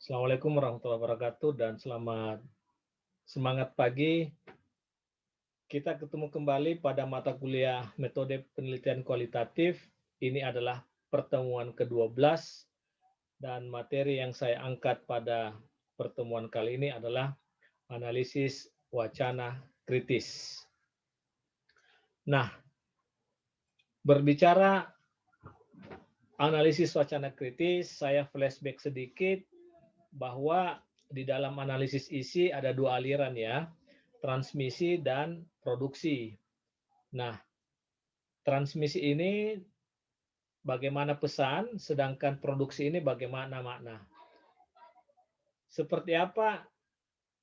Assalamualaikum warahmatullahi wabarakatuh dan selamat semangat pagi. Kita ketemu kembali pada mata kuliah metode penelitian kualitatif. Ini adalah pertemuan ke-12 dan materi yang saya angkat pada pertemuan kali ini adalah analisis wacana kritis. Nah, berbicara analisis wacana kritis, saya flashback sedikit bahwa di dalam analisis isi ada dua aliran ya, transmisi dan produksi. Nah, transmisi ini bagaimana pesan, sedangkan produksi ini bagaimana makna. Seperti apa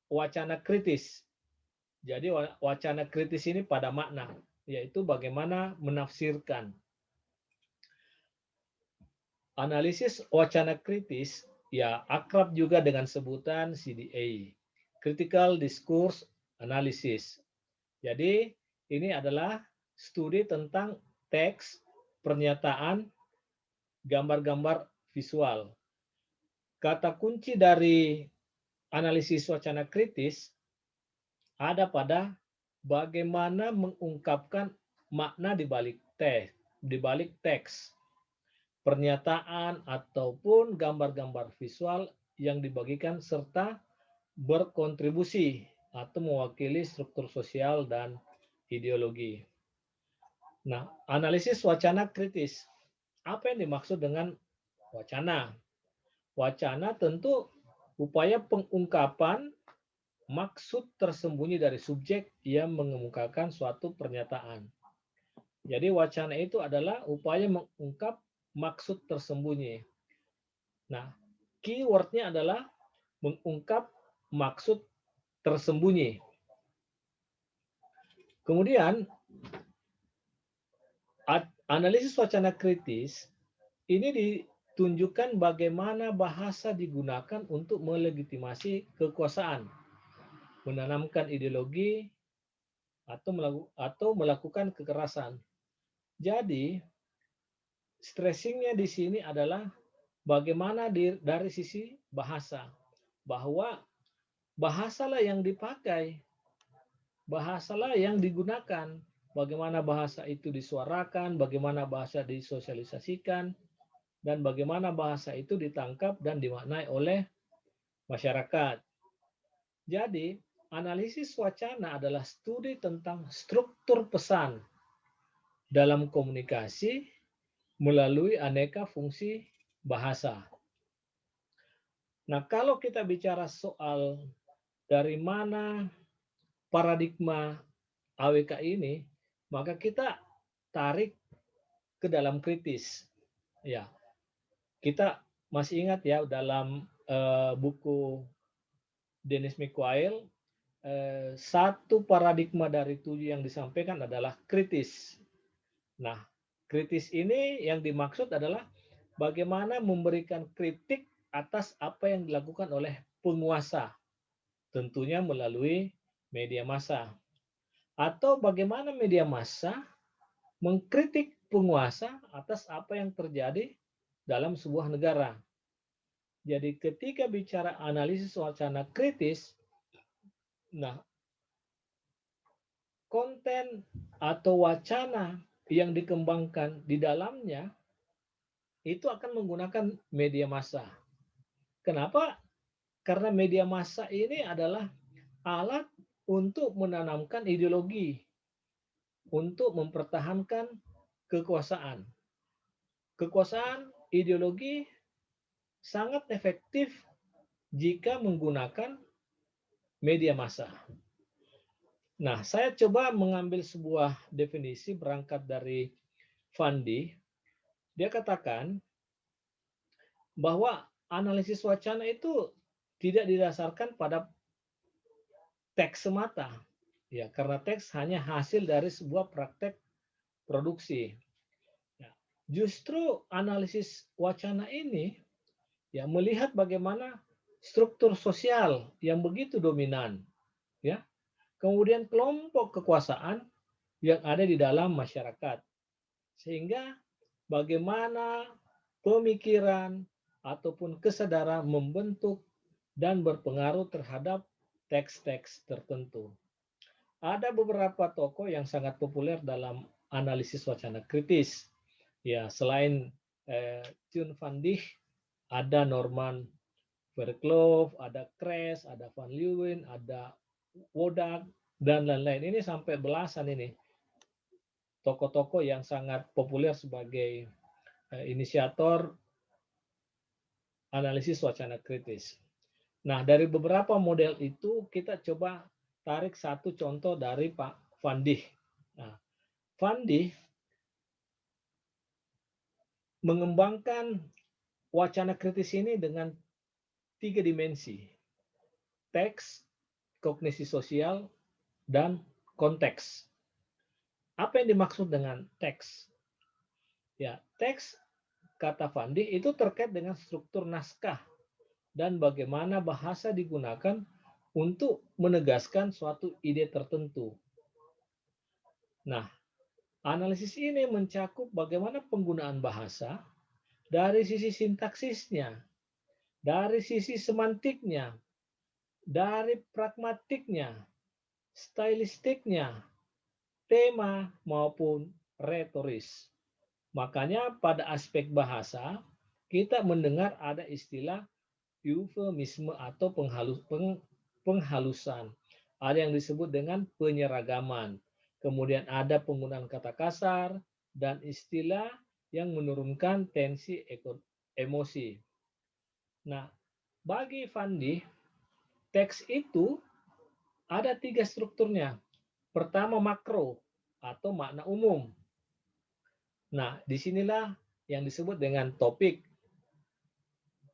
wacana kritis? Jadi wacana kritis ini pada makna, yaitu bagaimana menafsirkan. Analisis wacana kritis ya akrab juga dengan sebutan CDA, Critical Discourse Analysis. Jadi ini adalah studi tentang teks, pernyataan, gambar-gambar visual. Kata kunci dari analisis wacana kritis ada pada bagaimana mengungkapkan makna di balik teks, pernyataan ataupun gambar-gambar visual yang dibagikan serta berkontribusi atau mewakili struktur sosial dan ideologi. Nah, analisis wacana kritis. Apa yang dimaksud dengan wacana? Wacana tentu upaya pengungkapan maksud tersembunyi dari subjek yang mengemukakan suatu pernyataan. Jadi wacana itu adalah upaya mengungkap maksud tersembunyi. Nah, keywordnya adalah mengungkap maksud tersembunyi. Kemudian, analisis wacana kritis ini ditunjukkan bagaimana bahasa digunakan untuk melegitimasi kekuasaan, menanamkan ideologi, atau melakukan kekerasan. Jadi, stressingnya di sini adalah bagaimana dari sisi bahasa, bahwa bahasalah yang dipakai, bahasalah yang digunakan, bagaimana bahasa itu disuarakan, bagaimana bahasa disosialisasikan, dan bagaimana bahasa itu ditangkap dan dimaknai oleh masyarakat. Jadi, analisis wacana adalah studi tentang struktur pesan dalam komunikasi melalui aneka fungsi bahasa. Nah, kalau kita bicara soal dari mana paradigma AWK ini, maka kita tarik ke dalam kritis. Ya, kita masih ingat ya dalam buku Dennis McQuail, satu paradigma dari 7 yang disampaikan adalah kritis. Nah, kritis ini yang dimaksud adalah bagaimana memberikan kritik atas apa yang dilakukan oleh penguasa, tentunya melalui media massa. Atau bagaimana media massa mengkritik penguasa atas apa yang terjadi dalam sebuah negara. Jadi ketika bicara analisis wacana kritis, nah konten atau wacana yang dikembangkan di dalamnya itu akan menggunakan media massa. Kenapa? Karena media massa ini adalah alat untuk menanamkan ideologi, untuk mempertahankan kekuasaan. Kekuasaan ideologi sangat efektif jika menggunakan media massa. Nah, saya coba mengambil sebuah definisi berangkat dari Fandi. Dia katakan bahwa analisis wacana itu tidak didasarkan pada teks semata. Ya, karena teks hanya hasil dari sebuah praktek produksi. Ya, justru analisis wacana ini ya melihat bagaimana struktur sosial yang begitu dominan, ya. Kemudian kelompok kekuasaan yang ada di dalam masyarakat. Sehingga bagaimana pemikiran ataupun kesadaran membentuk dan berpengaruh terhadap teks-teks tertentu. Ada beberapa tokoh yang sangat populer dalam analisis wacana kritis. Ya, selain Thun van Dijk, ada Norman Verclove, ada Kress, ada Van Leeuwen, ada Wodak, dan lain-lain. Ini sampai belasan ini tokoh-tokoh yang sangat populer sebagai inisiator analisis wacana kritis. Nah, dari beberapa model itu kita coba tarik satu contoh dari Pak Van Dijk. Nah, Van Dijk mengembangkan wacana kritis ini dengan 3 dimensi: teks, kognisi sosial, dan konteks. Apa yang dimaksud dengan teks? Ya, teks kata Van Dijk itu terkait dengan struktur naskah dan bagaimana bahasa digunakan untuk menegaskan suatu ide tertentu. Nah, analisis ini mencakup bagaimana penggunaan bahasa dari sisi sintaksisnya, dari sisi semantiknya, dari pragmatiknya, stylistiknya, tema maupun retoris. Makanya pada aspek bahasa kita mendengar ada istilah eufemisme atau penghalusan. Ada yang disebut dengan penyeragaman. Kemudian ada penggunaan kata kasar dan istilah yang menurunkan tensi emosi. Nah, bagi Van Dijk, teks itu ada 3 strukturnya. Pertama makro atau makna umum. Nah, disinilah yang disebut dengan topik,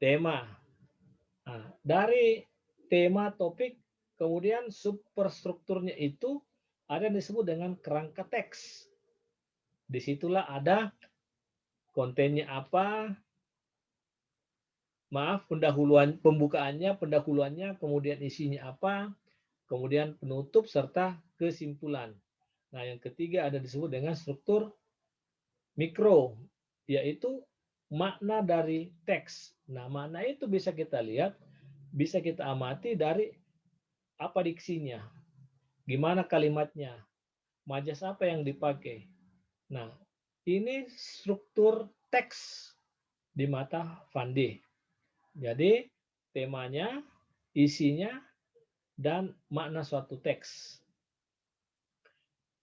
tema. Nah, dari tema topik, kemudian superstrukturnya itu ada yang disebut dengan kerangka teks. Disitulah ada kontennya apa, pembukaannya, pendahuluannya, kemudian isinya apa, kemudian penutup serta kesimpulan. Nah, yang ketiga ada disebut dengan struktur mikro, yaitu makna dari teks. Nah, makna itu bisa kita lihat, bisa kita amati dari apa diksinya, gimana kalimatnya, majas apa yang dipakai. Nah, ini struktur teks di mata Van Dijk. Jadi, temanya, isinya, dan makna suatu teks.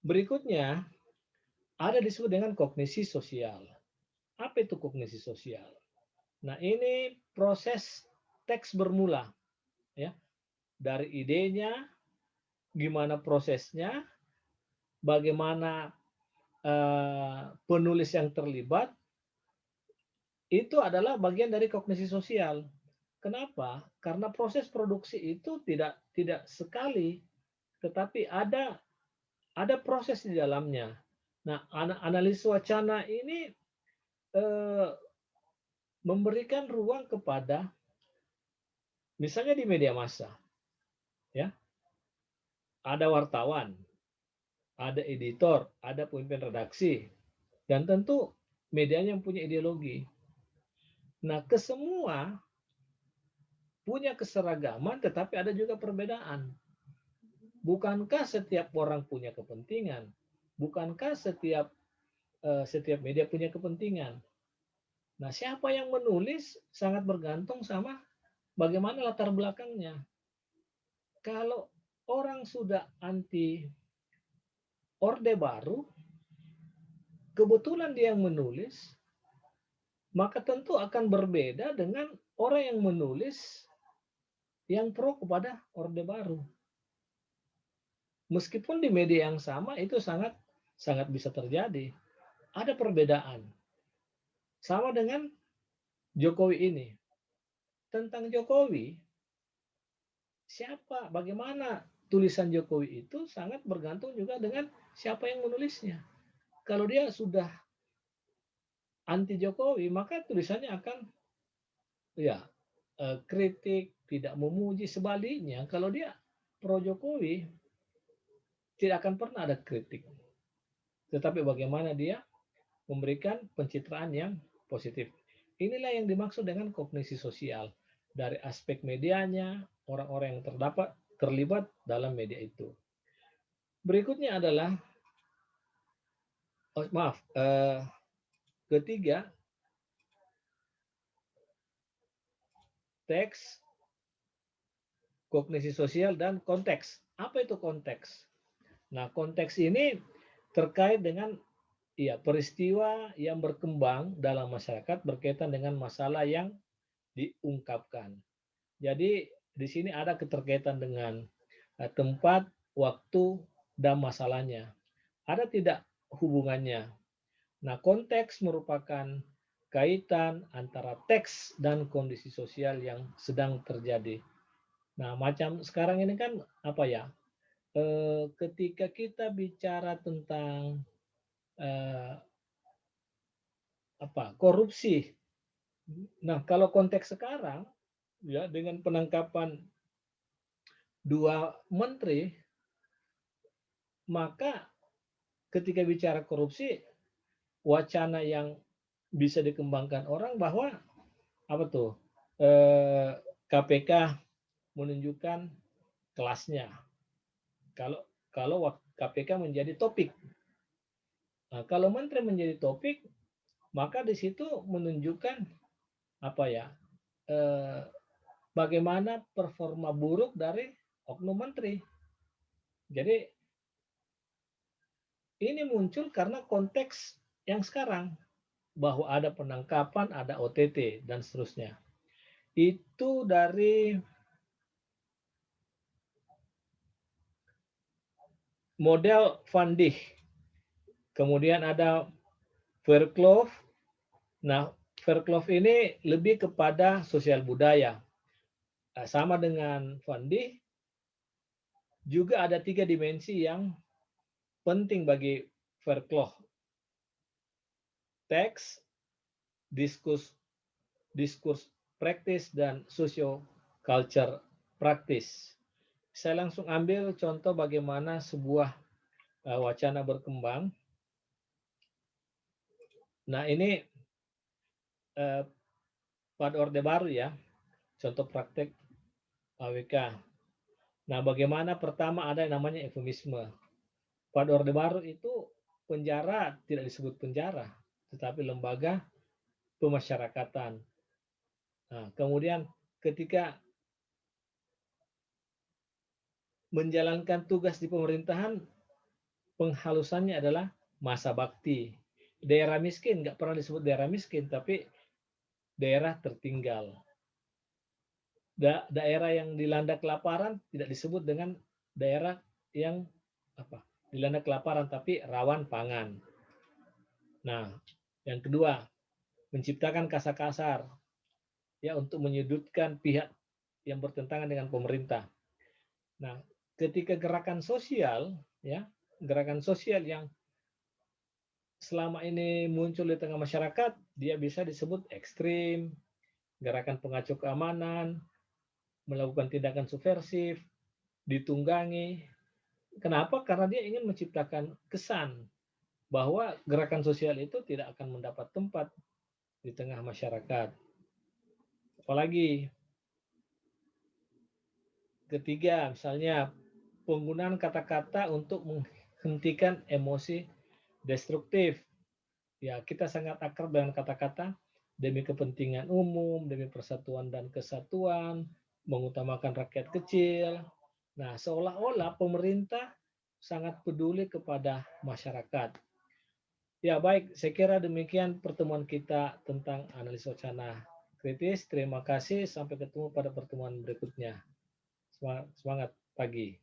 Berikutnya, ada disebut dengan kognisi sosial. Apa itu kognisi sosial? Nah, ini proses teks bermula, ya, dari idenya, gimana prosesnya, bagaimana penulis yang terlibat, itu adalah bagian dari kognisi sosial. Kenapa? Karena proses produksi itu tidak sekali, tetapi ada proses di dalamnya. Nah, analisis wacana ini memberikan ruang kepada, misalnya di media massa, ya, ada wartawan, ada editor, ada pemimpin redaksi, dan tentu medianya yang punya ideologi. Nah, kesemua punya keseragaman, tetapi ada juga perbedaan. Bukankah setiap orang punya kepentingan? Bukankah setiap media punya kepentingan? Nah, siapa yang menulis sangat bergantung sama bagaimana latar belakangnya. Kalau orang sudah anti Orde Baru, kebetulan dia yang menulis, maka tentu akan berbeda dengan orang yang menulis yang pro kepada Orde Baru. Meskipun di media yang sama itu sangat bisa terjadi. Ada perbedaan. Sama dengan Jokowi ini. Tentang Jokowi, bagaimana tulisan Jokowi itu sangat bergantung juga dengan siapa yang menulisnya. Kalau dia sudah anti Jokowi, maka tulisannya akan kritik, tidak memuji. Sebaliknya, kalau dia pro Jokowi, tidak akan pernah ada kritik. Tetapi bagaimana dia memberikan pencitraan yang positif. Inilah yang dimaksud dengan kognisi sosial. dari aspek medianya, orang-orang yang terlibat dalam media itu. Berikutnya adalah, ketiga, teks, kognisi sosial, dan konteks. Apa itu konteks? Nah, konteks ini terkait dengan peristiwa yang berkembang dalam masyarakat berkaitan dengan masalah yang diungkapkan. Jadi di sini ada keterkaitan dengan tempat, waktu, dan masalahnya. Ada tidak hubungannya? Nah, konteks merupakan kaitan antara teks dan kondisi sosial yang sedang terjadi. Nah, macam sekarang ini kan apa ya? Ketika kita bicara tentang eh, korupsi. Nah, kalau konteks sekarang ya dengan penangkapan 2 menteri, maka ketika bicara korupsi, wacana yang bisa dikembangkan orang bahwa apa tuh? KPK menunjukkan kelasnya. Kalau kalau KPK menjadi topik. Nah, kalau menteri menjadi topik, maka di situ menunjukkan apa ya? Bagaimana performa buruk dari oknum menteri. Jadi ini muncul karena konteks yang sekarang, bahwa ada penangkapan, ada OTT, dan seterusnya. Itu dari model Van Dijk. Kemudian ada Verkloof. Nah, Verkloof ini lebih kepada sosial budaya. Sama dengan Van Dijk, juga ada 3 dimensi yang penting bagi Verkloof. Teks, diskurs praktis, dan socio-culture praktis. Saya langsung ambil contoh bagaimana sebuah wacana berkembang. Nah, ini pada Orde Baru ya, contoh praktek AWK. Nah, bagaimana pertama ada yang namanya eufemisme. Pada Orde Baru itu penjara tidak disebut penjara, tetapi lembaga pemasyarakatan. Nah, kemudian ketika menjalankan tugas di pemerintahan, penghalusannya adalah masa bakti. Daerah miskin nggak pernah disebut daerah miskin, tapi daerah tertinggal. Daerah yang dilanda kelaparan tidak disebut dengan daerah yang dilanda kelaparan, tapi rawan pangan. Nah, yang kedua, menciptakan kasar-kasar ya untuk menyudutkan pihak yang bertentangan dengan pemerintah. Nah, ketika gerakan sosial yang selama ini muncul di tengah masyarakat, dia bisa disebut ekstrim, gerakan pengacau keamanan, melakukan tindakan subversif, ditunggangi. Kenapa? Karena dia ingin menciptakan kesan bahwa gerakan sosial itu tidak akan mendapat tempat di tengah masyarakat. Apalagi ketiga, misalnya penggunaan kata-kata untuk menghentikan emosi destruktif. Ya, kita sangat akrab dengan kata-kata demi kepentingan umum, demi persatuan dan kesatuan, mengutamakan rakyat kecil. Nah, seolah-olah pemerintah sangat peduli kepada masyarakat. Ya, baik, saya kira demikian pertemuan kita tentang analisis wacana kritis. Terima kasih, sampai ketemu pada pertemuan berikutnya. Semangat pagi.